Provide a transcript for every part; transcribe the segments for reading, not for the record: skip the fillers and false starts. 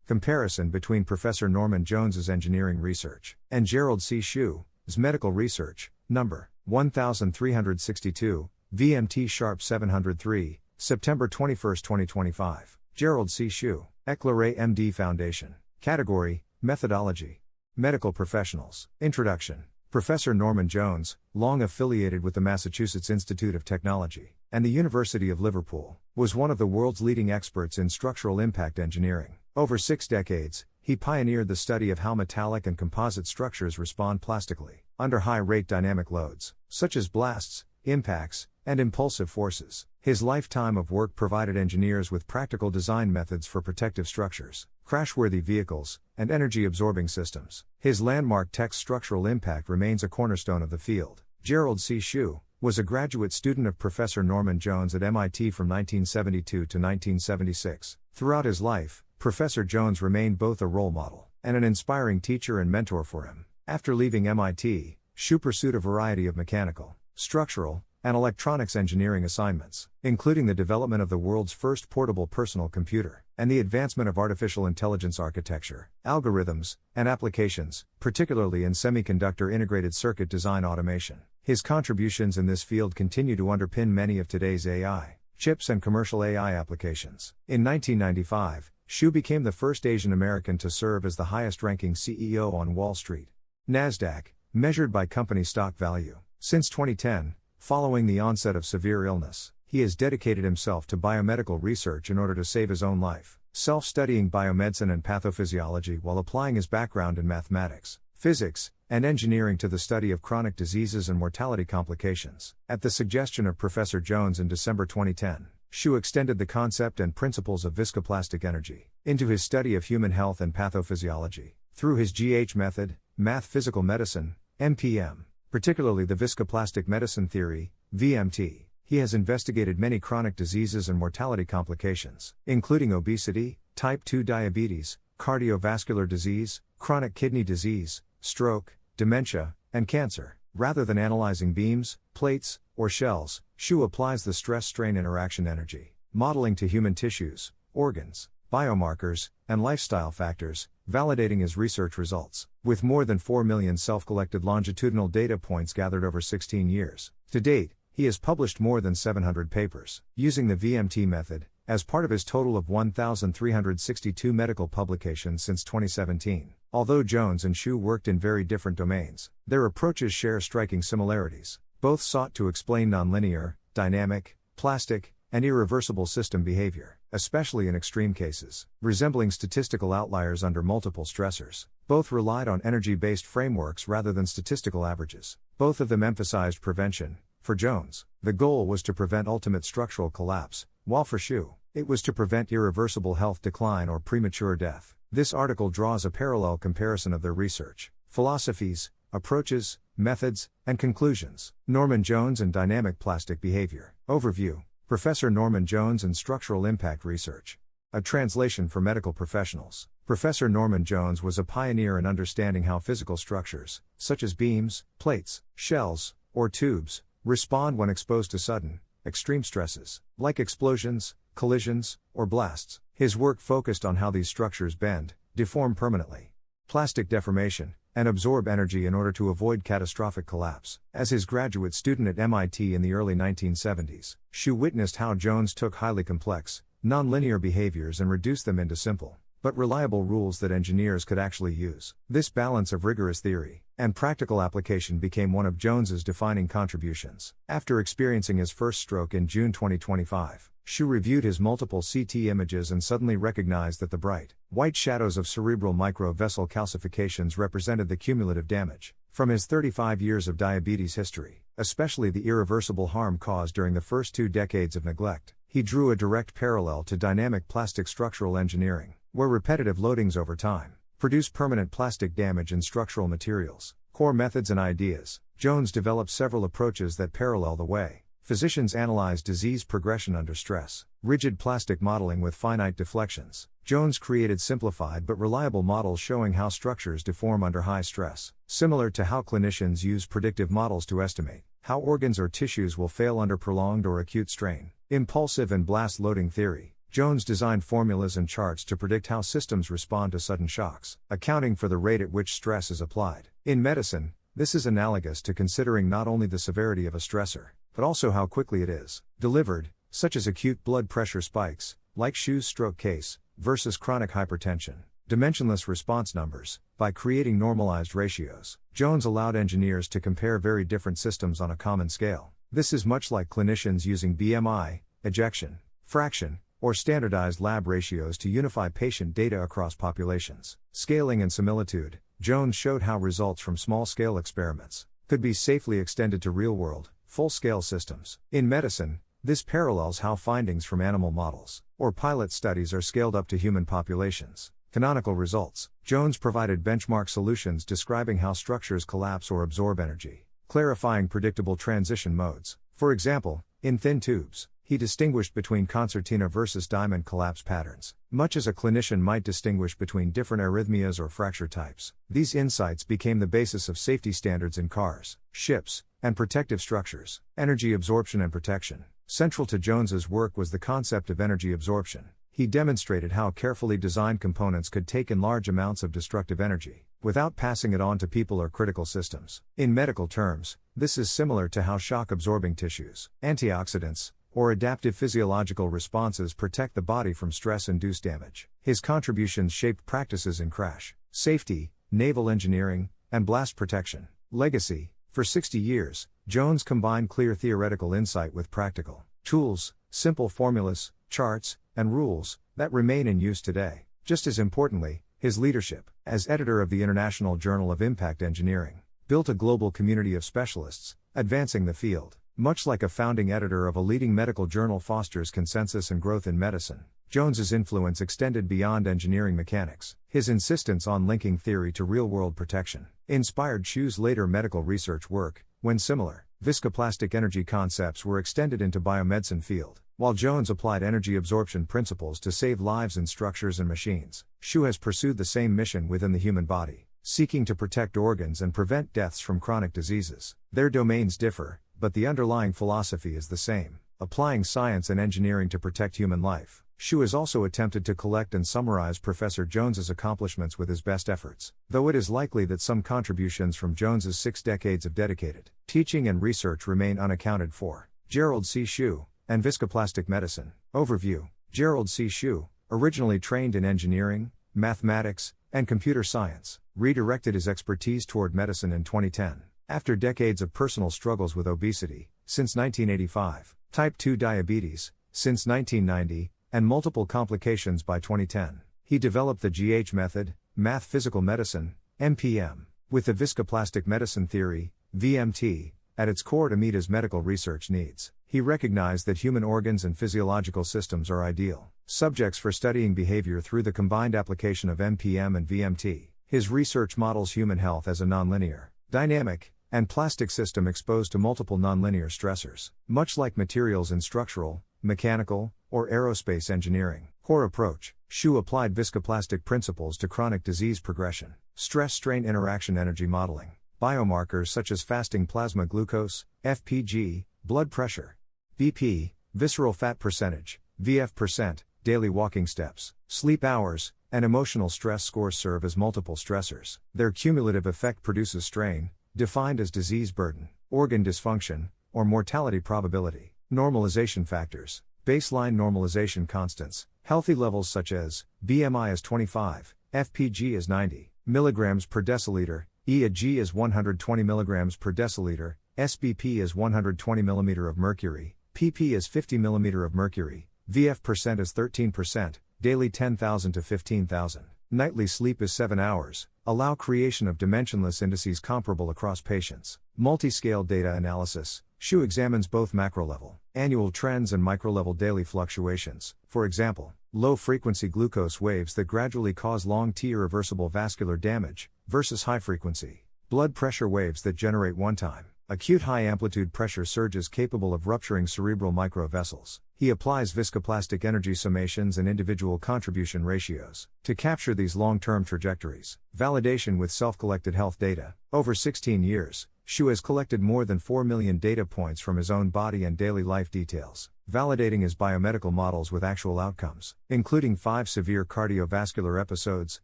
Comparison between Professor Norman Jones's engineering research and Gerald C. Shu's medical research, number 1362, VMT Sharp 703, September 21, 2025. Gerald C. Shu, EclaireMD Foundation. Category, Methodology. Medical Professionals. Introduction. Professor Norman Jones, long affiliated with the Massachusetts Institute of Technology and the University of Liverpool, was one of the world's leading experts in structural impact engineering. Over 6 decades, he pioneered the study of how metallic and composite structures respond plastically under high-rate dynamic loads, such as blasts, impacts, and impulsive forces. His lifetime of work provided engineers with practical design methods for protective structures, crash-worthy vehicles, and energy-absorbing systems. His landmark text Structural Impact remains a cornerstone of the field. Gerald C. Shu was a graduate student of Professor Norman Jones at MIT from 1972 to 1976. Throughout his life, Professor Jones remained both a role model and an inspiring teacher and mentor for him. After leaving MIT, Shu pursued a variety of mechanical, structural, and electronics engineering assignments, including the development of the world's first portable personal computer, and the advancement of artificial intelligence architecture, algorithms, and applications, particularly in semiconductor integrated circuit design automation. His contributions in this field continue to underpin many of today's AI chips and commercial AI applications. In 1995, Shu became the first Asian American to serve as the highest-ranking CEO on Wall Street. NASDAQ, measured by company stock value. Since 2010, following the onset of severe illness, he has dedicated himself to biomedical research in order to save his own life, self-studying biomedicine and pathophysiology while applying his background in mathematics, physics, and engineering to the study of chronic diseases and mortality complications. At the suggestion of Professor Jones in December 2010, Shu extended the concept and principles of viscoplastic energy into his study of human health and pathophysiology. Through his GH method, Math Physical Medicine, MPM, particularly the Viscoplastic Medicine Theory, VMT, he has investigated many chronic diseases and mortality complications, including obesity, type 2 diabetes, cardiovascular disease, chronic kidney disease, stroke, dementia, and cancer. Rather than analyzing beams, plates, or shells, Shu applies the stress-strain interaction energy modeling to human tissues, organs, biomarkers, and lifestyle factors, validating his research results. With more than 4 million self-collected longitudinal data points gathered over 16 years. To date, he has published more than 700 papers, using the VMT method, as part of his total of 1,362 medical publications since 2017. Although Jones and Shu worked in very different domains, their approaches share striking similarities. Both sought to explain nonlinear, dynamic, plastic, and irreversible system behavior, especially in extreme cases, resembling statistical outliers under multiple stressors. Both relied on energy-based frameworks rather than statistical averages. Both of them emphasized prevention. For Jones, the goal was to prevent ultimate structural collapse, while for Shu, it was to prevent irreversible health decline or premature death. This article draws a parallel comparison of their research, philosophies, approaches, methods, and conclusions. Norman Jones and Dynamic Plastic Behavior. Overview. Professor Norman Jones and Structural Impact Research. A translation for medical professionals. Professor Norman Jones was a pioneer in understanding how physical structures, such as beams, plates, shells, or tubes, respond when exposed to sudden, extreme stresses, like explosions, collisions, or blasts. His work focused on how these structures bend, deform permanently, plastic deformation, and absorb energy in order to avoid catastrophic collapse. As his graduate student at MIT in the early 1970s, Shu witnessed how Jones took highly complex, nonlinear behaviors and reduced them into simple, but reliable rules that engineers could actually use. This balance of rigorous theory and practical application became one of Jones's defining contributions. After experiencing his first stroke in June 2025, Shu reviewed his multiple CT images and suddenly recognized that the bright, white shadows of cerebral microvessel calcifications represented the cumulative damage from his 35 years of diabetes history, especially the irreversible harm caused during the first 2 decades of neglect. He drew a direct parallel to dynamic plastic structural engineering, where repetitive loadings over time produce permanent plastic damage in structural materials. Core methods and ideas. Jones developed several approaches that parallel the way physicians analyze disease progression under stress. Rigid plastic modeling with finite deflections. Jones created simplified but reliable models showing how structures deform under high stress, similar to how clinicians use predictive models to estimate how organs or tissues will fail under prolonged or acute strain. Impulsive and blast loading theory. Jones designed formulas and charts to predict how systems respond to sudden shocks, accounting for the rate at which stress is applied. In medicine, this is analogous to considering not only the severity of a stressor, but also how quickly it is delivered, such as acute blood pressure spikes, like Shu's stroke case, versus chronic hypertension. Dimensionless response numbers. By creating normalized ratios, Jones allowed engineers to compare very different systems on a common scale. This is much like clinicians using BMI, ejection fraction, or standardized lab ratios to unify patient data across populations. Scaling and similitude. Jones showed how results from small-scale experiments could be safely extended to real-world, full-scale systems. In medicine, this parallels how findings from animal models or pilot studies are scaled up to human populations. Canonical results. Jones provided benchmark solutions describing how structures collapse or absorb energy, clarifying predictable transition modes. For example, in thin tubes, he distinguished between concertina versus diamond collapse patterns, much as a clinician might distinguish between different arrhythmias or fracture types. These insights became the basis of safety standards in cars, ships, and protective structures. Energy absorption and protection. Central to Jones's work was the concept of energy absorption. He demonstrated how carefully designed components could take in large amounts of destructive energy, without passing it on to people or critical systems. In medical terms, this is similar to how shock-absorbing tissues, antioxidants, or adaptive physiological responses protect the body from stress-induced damage. His contributions shaped practices in crash safety, naval engineering, and blast protection. Legacy. For 60 years, Jones combined clear theoretical insight with practical tools, simple formulas, charts, and rules that remain in use today. Just as importantly, his leadership, as editor of the International Journal of Impact Engineering, built a global community of specialists, advancing the field. Much like a founding editor of a leading medical journal fosters consensus and growth in medicine, Jones's influence extended beyond engineering mechanics. His insistence on linking theory to real-world protection inspired Shu's later medical research work, when similar viscoplastic energy concepts were extended into biomedicine field. While Jones applied energy absorption principles to save lives in structures and machines, Shu has pursued the same mission within the human body, seeking to protect organs and prevent deaths from chronic diseases. Their domains differ, but the underlying philosophy is the same, applying science and engineering to protect human life. Shu has also attempted to collect and summarize Professor Jones's accomplishments with his best efforts, though it is likely that some contributions from Jones's 6 decades of dedicated teaching and research remain unaccounted for. Gerald C. Shu, and Viscoplastic Medicine. Overview. Gerald C. Shu, originally trained in engineering, mathematics, and computer science, redirected his expertise toward medicine in 2010. After decades of personal struggles with obesity, since 1985, type 2 diabetes, since 1990, and multiple complications by 2010, he developed the GH method, Math Physical Medicine, MPM, with the Viscoplastic Medicine Theory, VMT, at its core to meet his medical research needs. He recognized that human organs and physiological systems are ideal subjects for studying behavior through the combined application of MPM and VMT. His research models human health as a nonlinear, dynamic, and plastic system exposed to multiple nonlinear stressors, much like materials in structural, mechanical, or aerospace engineering. Core approach. Shu applied viscoplastic principles to chronic disease progression, stress-strain interaction energy modeling, biomarkers such as fasting plasma glucose, FPG, blood pressure, BP, visceral fat percentage, VF%, daily walking steps, sleep hours, and emotional stress scores serve as multiple stressors. Their cumulative effect produces strain, defined as disease burden, organ dysfunction, or mortality probability. Normalization factors. Baseline normalization constants, healthy levels such as BMI is 25, FPG is 90 mg per deciliter, EAG is 120 mg per deciliter, SBP is 120 mm of mercury, PP is 50 mm of mercury, VF% is 13%, daily 10,000 to 15,000. Nightly sleep is 7 hours, allow creation of dimensionless indices comparable across patients. Multi-scale data analysis. Shu examines both macro-level, annual trends and micro-level daily fluctuations, for example, low-frequency glucose waves that gradually cause long-T irreversible vascular damage, versus high-frequency blood pressure waves that generate one-time, acute high-amplitude pressure surges capable of rupturing cerebral microvessels. He applies viscoplastic energy summations and individual contribution ratios to capture these long-term trajectories. Validation with self-collected health data. Over 16 years, Shu has collected more than 4 million data points from his own body and daily life details. validating his biomedical models with actual outcomes, including 5 severe cardiovascular episodes,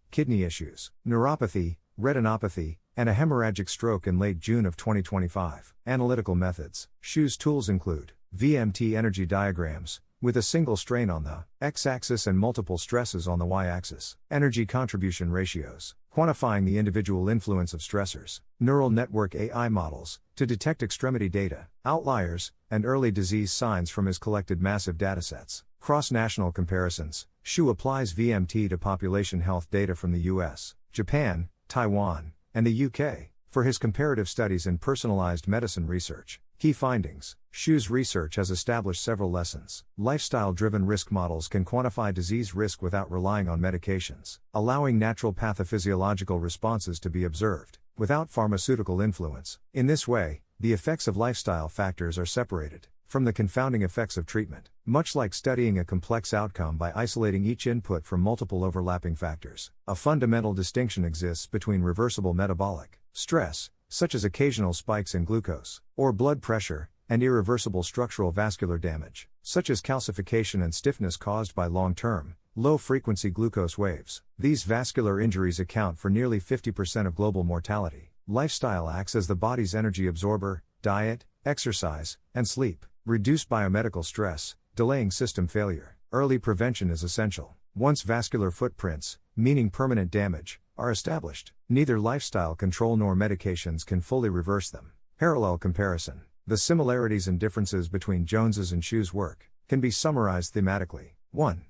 kidney issues, neuropathy, retinopathy, and a hemorrhagic stroke in late June of 2025. Analytical methods. Shu's tools include VMT energy diagrams, with a single strain on the x-axis and multiple stresses on the y-axis. Energy contribution ratios, quantifying the individual influence of stressors. Neural network AI models, to detect extremity data, outliers, and early disease signs from his collected massive datasets. Cross-national comparisons. Shu applies VMT to population health data from the US, Japan, Taiwan, and the UK, for his comparative studies in personalized medicine research. Key findings. Shu's research has established several lessons. Lifestyle-driven risk models can quantify disease risk without relying on medications, allowing natural pathophysiological responses to be observed, without pharmaceutical influence. In this way, the effects of lifestyle factors are separated from the confounding effects of treatment, much like studying a complex outcome by isolating each input from multiple overlapping factors. A fundamental distinction exists between reversible metabolic stress, such as occasional spikes in glucose or blood pressure, and irreversible structural vascular damage, such as calcification and stiffness caused by long-term, low-frequency glucose waves. These vascular injuries account for nearly 50% of global mortality. Lifestyle acts as the body's energy absorber. Diet, exercise, and sleep reduce biomedical stress, delaying system failure. Early prevention is essential. Once vascular footprints, meaning permanent damage, are established, neither lifestyle control nor medications can fully reverse them. Parallel comparison. The similarities and differences between Jones's and Shu's work can be summarized thematically. 1.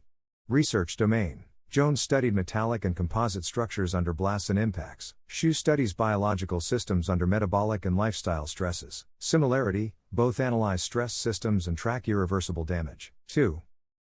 Research domain. Jones studied metallic and composite structures under blasts and impacts. Shu studies biological systems under metabolic and lifestyle stresses. Similarity, both analyze stress systems and track irreversible damage. 2.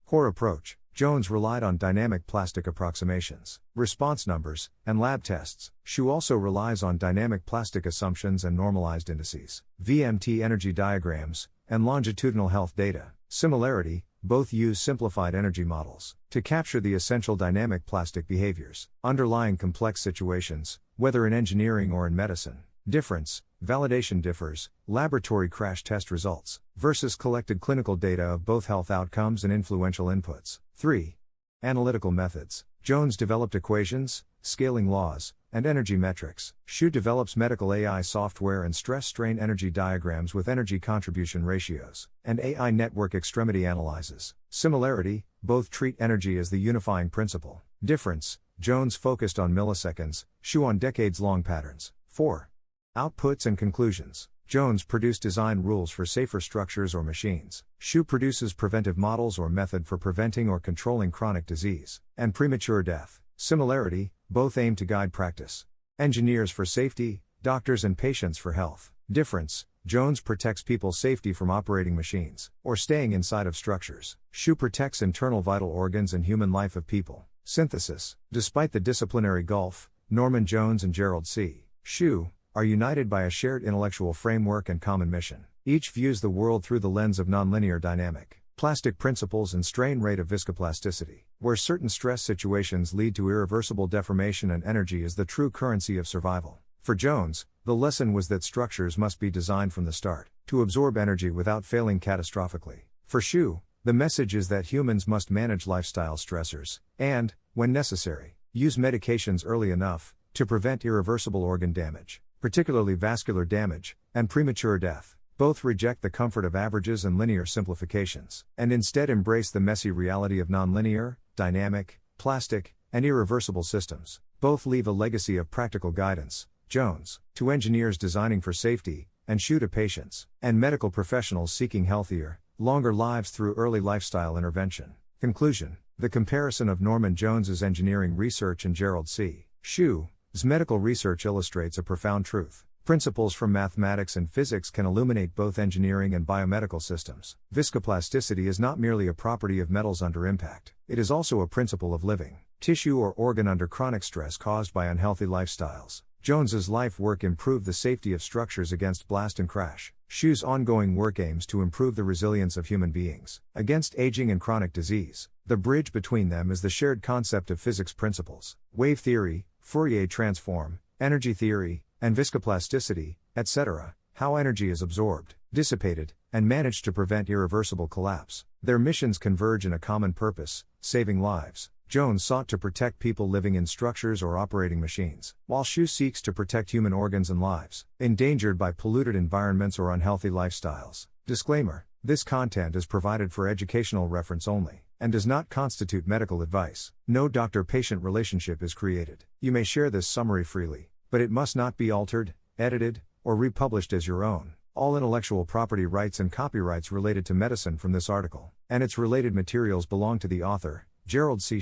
Core approach. Jones relied on dynamic plastic approximations, response numbers, and lab tests. Shu also relies on dynamic plastic assumptions and normalized indices, VMT energy diagrams, and longitudinal health data. Similarity, both use simplified energy models to capture the essential dynamic plastic behaviors underlying complex situations, whether in engineering or in medicine. Difference, validation differs, laboratory crash test results, versus collected clinical data of both health outcomes and influential inputs. 3. Analytical methods. Jones developed equations, scaling laws, and energy metrics. Shu develops medical AI software and stress-strain energy diagrams with energy contribution ratios, and AI network extremity analyses. Similarity, both treat energy as the unifying principle. Difference, Jones focused on milliseconds, Shu on decades-long patterns. 4. Outputs and conclusions. Jones produced design rules for safer structures or machines. Shu produces preventive models or method for preventing or controlling chronic disease and premature death. Similarity, both aim to guide practice. Engineers for safety, doctors and patients for health. Difference, Jones protects people's safety from operating machines or staying inside of structures. Shu protects internal vital organs and human life of people. Synthesis. Despite the disciplinary gulf, Norman Jones and Gerald C. Shu are united by a shared intellectual framework and common mission. Each views the world through the lens of nonlinear dynamic plastic principles and strain rate of viscoplasticity, where certain stress situations lead to irreversible deformation and energy is the true currency of survival. For Jones, the lesson was that structures must be designed from the start to absorb energy without failing catastrophically. For Shu, the message is that humans must manage lifestyle stressors and, when necessary, use medications early enough to prevent irreversible organ damage, particularly vascular damage, and premature death. Both reject the comfort of averages and linear simplifications, and instead embrace the messy reality of nonlinear, dynamic, plastic, and irreversible systems. Both leave a legacy of practical guidance, Jones to engineers designing for safety, and Shu to patients and medical professionals seeking healthier, longer lives through early lifestyle intervention. Conclusion. The comparison of Norman Jones's engineering research and Gerald C. Shu's medical research illustrates a profound truth. Principles from mathematics and physics can illuminate both engineering and biomedical systems. Viscoplasticity is not merely a property of metals under impact, it is also a principle of living tissue or organ under chronic stress caused by unhealthy lifestyles. Jones's life work improved the safety of structures against blast and crash. Shu's ongoing work aims to improve the resilience of human beings against aging and chronic disease. The bridge between them is the shared concept of physics principles, wave theory, Fourier transform, energy theory, and viscoplasticity, etc., how energy is absorbed, dissipated, and managed to prevent irreversible collapse. Their missions converge in a common purpose: saving lives. Jones sought to protect people living in structures or operating machines, while Shu seeks to protect human organs and lives, endangered by polluted environments or unhealthy lifestyles. Disclaimer: this content is provided for educational reference only, and does not constitute medical advice. No doctor-patient relationship is created. You may share this summary freely, but it must not be altered, edited, or republished as your own. All intellectual property rights and copyrights related to medicine from this article, and its related materials belong to the author, Gerald C.